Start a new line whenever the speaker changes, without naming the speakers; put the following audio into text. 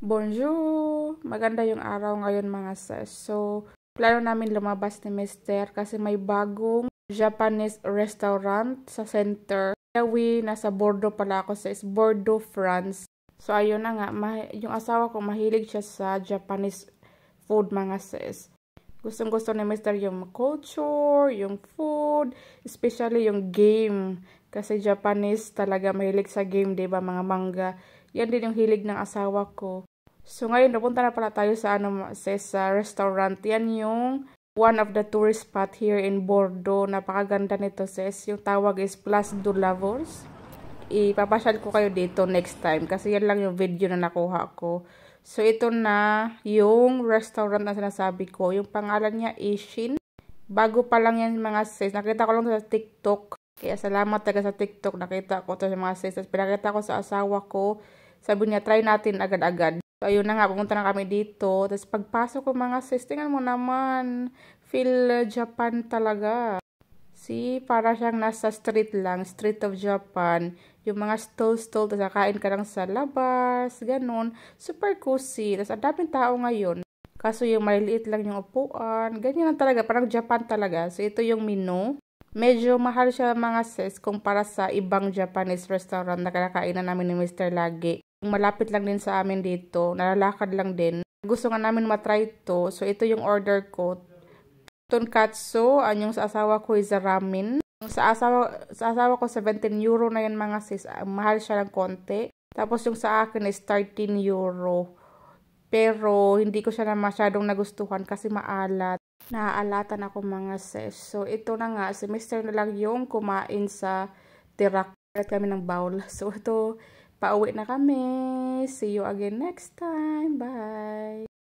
Bonjour! Maganda yung araw ngayon mga sis. So, plano namin lumabas ni Mister kasi may bagong Japanese restaurant sa center. Kaya nasa Bordeaux pala ako sis. Bordeaux, France. So, ayun na nga. Yung asawa ko mahilig siya sa Japanese food mga sis. Gustong-gusto ni Mister yung culture, yung food, especially yung game. Kasi Japanese talaga mahilig sa game, diba mga manga. Yan din yung hilig ng asawa ko. So ngayon, napunta na pala tayo sa sa restaurant. Yan yung one of the tourist spot here in Bordeaux. Napakaganda nito sis. Yung tawag is Place du Lavors. Ipapasyal ko kayo dito next time kasi yan lang yung video na nakuha ko. So ito na yung restaurant na sinasabi ko. Yung pangalan niya Ishin. Bago pa lang yan mga sis. Nakita ko lang sa TikTok. Kaya salamat taga sa TikTok. Nakita ko to sa mga sis. Pinakita ko sa asawa ko. Sabi niya, try natin agad-agad. So, ayun na nga, pumunta na kami dito. Tapos, pagpasok ko mga sis, tingnan mo naman. Feel Japan talaga. See, para siyang nasa street lang. Street of Japan. Yung mga stall-stall, tapos kakain ka lang sa labas. Ganon. Super cozy. Tapos, ang daming tao ngayon. Kaso, yung maliliit lang yung upuan. Ganyan lang talaga. Parang Japan talaga. So, ito yung menu. Medyo mahal siya mga sis kumpara sa ibang Japanese restaurant na kinakainan namin ni Mr. lagi. Malapit lang din sa amin dito. Nalalakad lang din. Gusto nga namin matry to. So, ito yung order ko. Tonkatsu. Yung sa asawa ko is ramen. Sa asawa ko, 17 euro na yan mga sis. Mahal siya ng konti. Tapos yung sa akin is 13 euro. Pero, hindi ko siya na masyadong nagustuhan kasi maalat. Naaalatan ako mga sis. So, ito na nga. Si Mr. na lang yung kumain sa tirak. Kami ng bowl. So, ito, pauwi na kami. See you again next time. Bye!